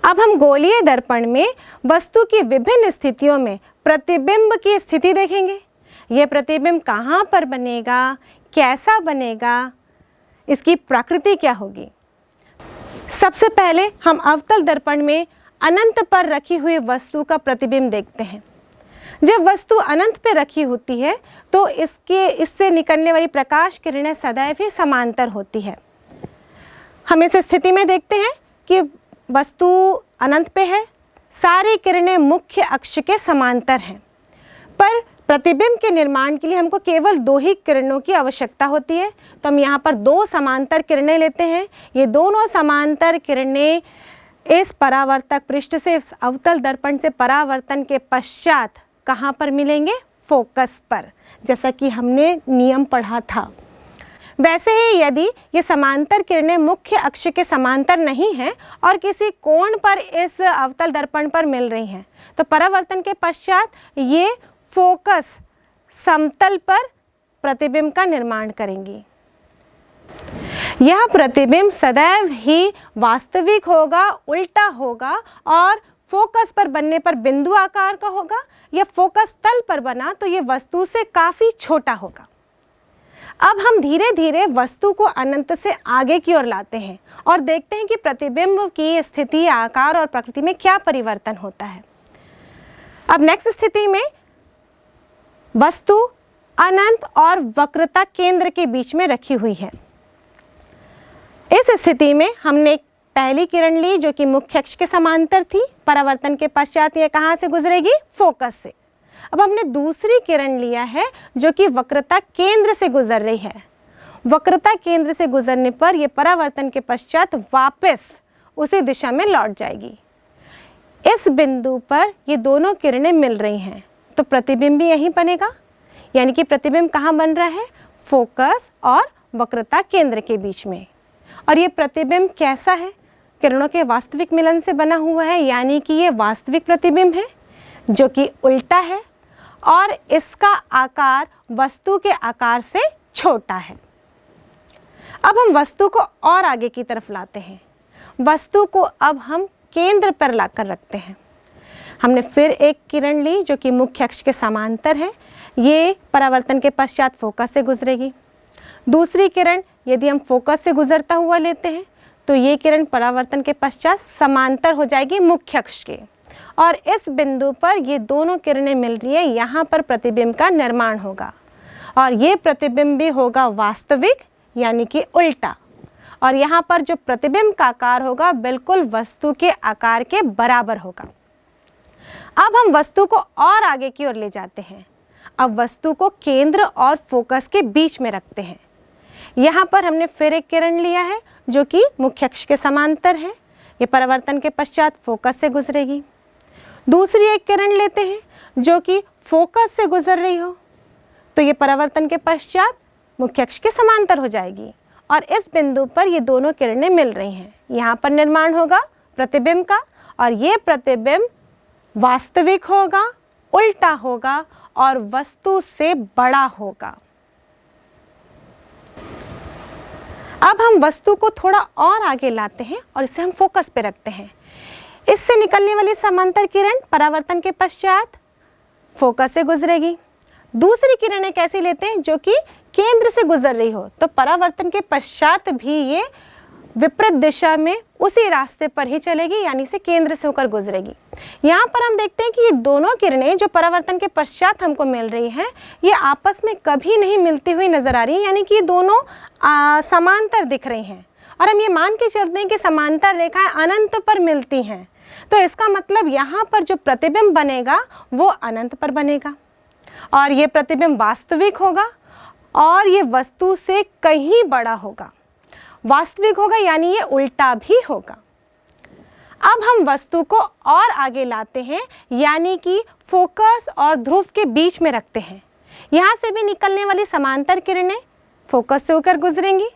अब हम गोलीय दर्पण में वस्तु की विभिन्न स्थितियों में प्रतिबिंब की स्थिति देखेंगे। यह प्रतिबिंब कहाँ पर बनेगा, कैसा बनेगा, इसकी प्रकृति क्या होगी। सबसे पहले हम अवतल दर्पण में अनंत पर रखी हुई वस्तु का प्रतिबिंब देखते हैं। जब वस्तु अनंत पर रखी होती है तो इससे निकलने वाली प्रकाश किरणें सदैव ही समांतर होती है। हम इस स्थिति में देखते हैं कि वस्तु अनंत पे है, सारी किरणें मुख्य अक्ष के समांतर हैं, पर प्रतिबिंब के निर्माण के लिए हमको केवल 2 ही किरणों की आवश्यकता होती है। तो हम यहाँ पर 2 समांतर किरणें लेते हैं। ये दोनों समांतर किरणें इस परावर्तक पृष्ठ से इस अवतल दर्पण से परावर्तन के पश्चात कहाँ पर मिलेंगे, फोकस पर, जैसा कि हमने नियम पढ़ा था। वैसे ही यदि ये समांतर किरणें मुख्य अक्ष के समांतर नहीं हैं और किसी कोण पर इस अवतल दर्पण पर मिल रही हैं तो परावर्तन के पश्चात ये फोकस समतल पर प्रतिबिंब का निर्माण करेंगी। यह प्रतिबिंब सदैव ही वास्तविक होगा, उल्टा होगा और फोकस पर बनने पर बिंदु आकार का होगा। यह फोकस तल पर बना तो ये वस्तु से काफ़ी छोटा होगा। अब हम धीरे धीरे वस्तु को अनंत से आगे की ओर लाते हैं और देखते हैं कि प्रतिबिंब की स्थिति, आकार और प्रकृति में क्या परिवर्तन होता है। अब नेक्स्ट स्थिति में वस्तु अनंत और वक्रता केंद्र के बीच में रखी हुई है। इस स्थिति में हमने एक पहली किरण ली जो कि मुख्य अक्ष के समांतर थी। परावर्तन के पश्चात यह कहाँ से गुजरेगी, फोकस से। अब हमने दूसरी किरण लिया है जो कि वक्रता केंद्र से गुजर रही है। वक्रता केंद्र से गुजरने पर यह परावर्तन के पश्चात वापस उसी दिशा में लौट जाएगी। इस बिंदु पर ये दोनों किरणें मिल रही हैं तो प्रतिबिंब भी यहीं बनेगा। यानी कि प्रतिबिंब कहाँ बन रहा है, फोकस और वक्रता केंद्र के बीच में। और ये प्रतिबिंब कैसा है, किरणों के वास्तविक मिलन से बना हुआ है, यानी कि ये वास्तविक प्रतिबिंब है जो कि उल्टा है और इसका आकार वस्तु के आकार से छोटा है। अब हम वस्तु को और आगे की तरफ लाते हैं। वस्तु को अब हम केंद्र पर लाकर रखते हैं। हमने फिर एक किरण ली जो कि मुख्य अक्ष के समांतर है। ये परावर्तन के पश्चात फोकस से गुजरेगी। दूसरी किरण यदि हम फोकस से गुजरता हुआ लेते हैं तो ये किरण परावर्तन के पश्चात समांतर हो जाएगी मुख्य अक्ष के और इस बिंदु पर ये दोनों किरणें मिल रही है। यहाँ पर प्रतिबिंब का निर्माण होगा और ये प्रतिबिंब भी होगा वास्तविक यानी कि उल्टा। और यहाँ पर जो प्रतिबिंब का आकार होगा बिल्कुल वस्तु के आकार के बराबर होगा। अब हम वस्तु को और आगे की ओर ले जाते हैं। अब वस्तु को केंद्र और फोकस के बीच में रखते हैं। यहाँ पर हमने फिर एक किरण लिया है जो कि मुख्य अक्ष के समांतर है। ये परावर्तन के पश्चात फोकस से गुजरेगी। दूसरी एक किरण लेते हैं जो कि फोकस से गुजर रही हो तो ये परावर्तन के पश्चात मुख्य अक्ष के समांतर हो जाएगी और इस बिंदु पर ये दोनों किरणें मिल रही हैं। यहाँ पर निर्माण होगा प्रतिबिंब का और ये प्रतिबिंब वास्तविक होगा, उल्टा होगा और वस्तु से बड़ा होगा। अब हम वस्तु को थोड़ा और आगे लाते हैं और इसे हम फोकस पे रखते हैं। इससे निकलने वाली समांतर किरण परावर्तन के पश्चात फोकस से गुजरेगी। दूसरी किरणें कैसी लेते हैं जो कि केंद्र से गुजर रही हो तो परावर्तन के पश्चात भी ये विपरीत दिशा में उसी रास्ते पर ही चलेगी यानी से केंद्र से होकर गुजरेगी। यहाँ पर हम देखते हैं कि ये दोनों किरणें जो परावर्तन के पश्चात हमको मिल रही हैं ये आपस में कभी नहीं मिलती हुई नजर आ रही है, यानी कि ये दोनों समांतर दिख रही हैं और हम ये मान के चलते हैं कि समांतर रेखाएं अनंत पर मिलती हैं। तो इसका मतलब यहाँ पर जो प्रतिबिंब बनेगा वो अनंत पर बनेगा और ये प्रतिबिंब वास्तविक होगा और ये वस्तु से कहीं बड़ा होगा। वास्तविक होगा यानी ये उल्टा भी होगा। अब हम वस्तु को और आगे लाते हैं यानी कि फोकस और ध्रुव के बीच में रखते हैं। यहाँ से भी निकलने वाली समांतर किरणें फोकस से होकर गुजरेंगी।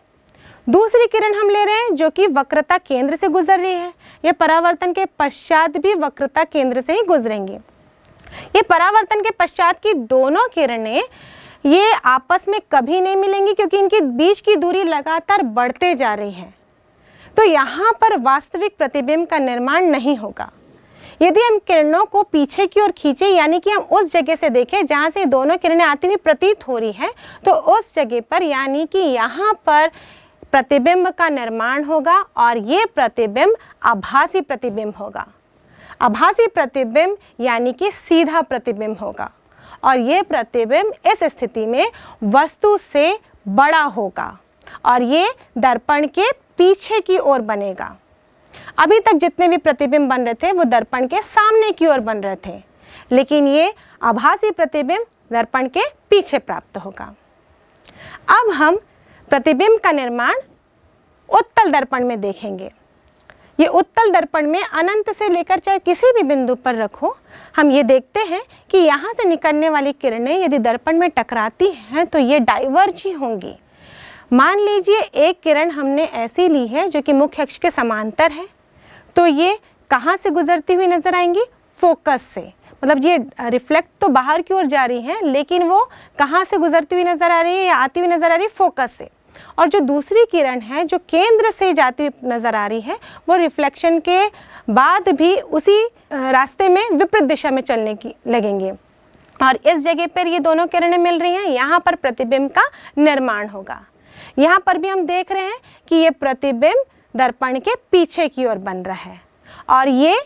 दूसरी किरण हम ले रहे हैं जो कि वक्रता केंद्र से गुजर रही है। ये परावर्तन के पश्चात भी वक्रता केंद्र से ही गुजरेंगी। ये परावर्तन के पश्चात की दोनों किरणें ये आपस में कभी नहीं मिलेंगी क्योंकि इनके बीच की दूरी लगातार बढ़ते जा रही है। तो यहाँ पर वास्तविक प्रतिबिंब का निर्माण नहीं होगा। यदि हम किरणों को पीछे की ओर खींचे, यानी कि हम उस जगह से देखें जहाँ से दोनों किरणें आती हुई प्रतीत हो रही हैं, तो उस जगह पर यानी कि यहाँ पर प्रतिबिंब का निर्माण होगा और ये प्रतिबिंब आभासी प्रतिबिंब होगा। आभासी प्रतिबिंब यानी कि सीधा प्रतिबिंब होगा और ये प्रतिबिंब इस स्थिति में वस्तु से बड़ा होगा और ये दर्पण के पीछे की ओर बनेगा। अभी तक जितने भी प्रतिबिंब बन रहे थे वो दर्पण के सामने की ओर बन रहे थे, लेकिन ये आभासी प्रतिबिंब दर्पण के पीछे प्राप्त होगा। अब हम प्रतिबिंब का निर्माण उत्तल दर्पण में देखेंगे। ये उत्तल दर्पण में अनंत से लेकर चाहे किसी भी बिंदु पर रखो, हम ये देखते हैं कि यहाँ से निकलने वाली किरणें यदि दर्पण में टकराती हैं तो ये डाइवर्ज ही होंगी। मान लीजिए एक किरण हमने ऐसी ली है जो कि मुख्य अक्ष के समांतर है, तो ये कहाँ से गुजरती हुई नजर आएंगी? फोकस से। मतलब ये रिफ्लेक्ट तो बाहर की ओर जा रही है, लेकिन वो कहाँ से गुजरती हुई नजर आ रही है या आती हुई नजर आ रही है? फोकस से। और जो दूसरी किरण है जो केंद्र से जाती हुई नजर आ रही है, वो रिफ्लेक्शन के बाद भी उसी रास्ते में विपरीत दिशा में चलने की लगेंगे और इस जगह पर ये दोनों किरणें मिल रही हैं, यहाँ पर प्रतिबिंब का निर्माण होगा। यहाँ पर भी हम देख रहे हैं कि ये प्रतिबिंब दर्पण के पीछे की ओर बन रहा है और ये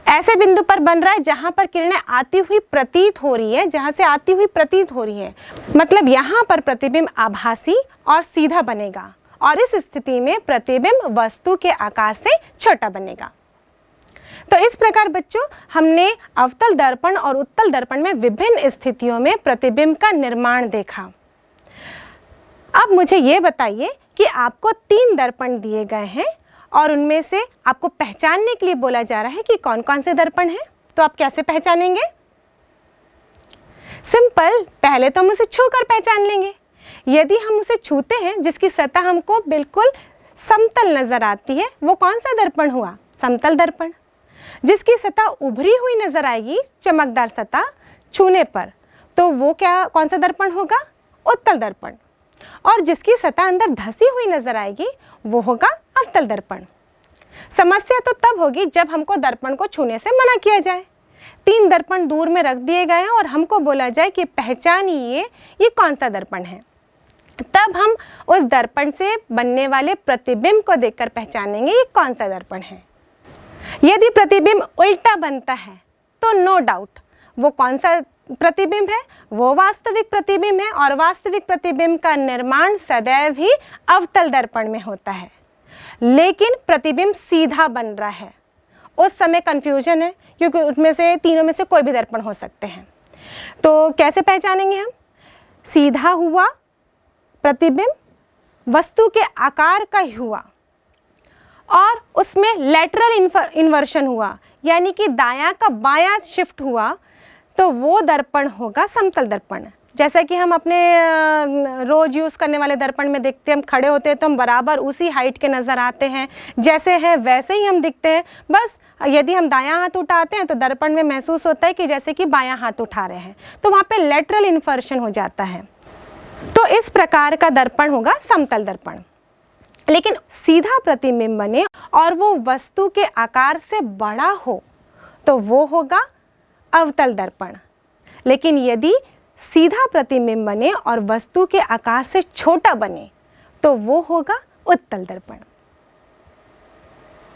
ऐसे बिंदु पर बन रहा है जहाँ पर किरणें आती हुई प्रतीत हो रही है, जहाँ से आती हुई प्रतीत हो रही है। मतलब यहाँ पर प्रतिबिंब आभासी और सीधा बनेगा और इस स्थिति में प्रतिबिंब वस्तु के आकार से छोटा बनेगा। तो इस प्रकार बच्चों हमने अवतल दर्पण और उत्तल दर्पण में विभिन्न स्थितियों में प्रतिबिंब का निर्माण देखा। अब मुझे ये बताइए कि आपको 3 दर्पण दिए गए हैं और उनमें से आपको पहचानने के लिए बोला जा रहा है कि कौन कौन से दर्पण हैं, तो आप कैसे पहचानेंगे? सिंपल, पहले तो हम उसे छूकर पहचान लेंगे। यदि हम उसे छूते हैं जिसकी सतह हमको बिल्कुल समतल नजर आती है, वो कौन सा दर्पण हुआ? समतल दर्पण। जिसकी सतह उभरी हुई नजर आएगी, चमकदार सतह छूने पर, तो वो कौन सा दर्पण होगा? उत्तल दर्पण। और जिसकी सतह अंदर धसी हुई नजर आएगी वो होगा अवतल दर्पण। समस्या तो तब होगी जब हमको दर्पण को छूने से मना किया जाए। 3 दर्पण दूर में रख दिए गए हैं और हमको बोला जाए कि पहचानिए ये कौन सा दर्पण है। तब हम उस दर्पण से बनने वाले प्रतिबिंब को देखकर पहचानेंगे ये कौन सा दर्पण है। यदि प्रतिबिंब उल्टा बनता है तो नो डाउट वो कौन सा प्रतिबिंब है? वो वास्तविक प्रतिबिंब है और वास्तविक प्रतिबिंब का निर्माण सदैव ही अवतल दर्पण में होता है। लेकिन प्रतिबिंब सीधा बन रहा है, उस समय कंफ्यूजन है क्योंकि उसमें से तीनों में से कोई भी दर्पण हो सकते हैं। तो कैसे पहचानेंगे हम? सीधा हुआ प्रतिबिंब वस्तु के आकार का ही हुआ और उसमें लेटरल इन्वर्शन हुआ, यानी कि दायां का बायां शिफ्ट हुआ, तो वो दर्पण होगा समतल दर्पण। जैसा कि हम अपने रोज यूज़ करने वाले दर्पण में देखते हैं, हम खड़े होते हैं तो हम बराबर उसी हाइट के नज़र आते हैं, जैसे हैं वैसे ही हम दिखते हैं। बस यदि हम दायां हाथ उठाते हैं तो दर्पण में महसूस होता है कि जैसे कि बायां हाथ उठा रहे हैं, तो वहाँ पे लेटरल इन्वर्शन हो जाता है। तो इस प्रकार का दर्पण होगा समतल दर्पण। लेकिन सीधा प्रतिबिंब बने और वो वस्तु के आकार से बड़ा हो तो वो होगा अवतल दर्पण। लेकिन यदि सीधा प्रतिबिंब बने और वस्तु के आकार से छोटा बने तो वो होगा उत्तल दर्पण।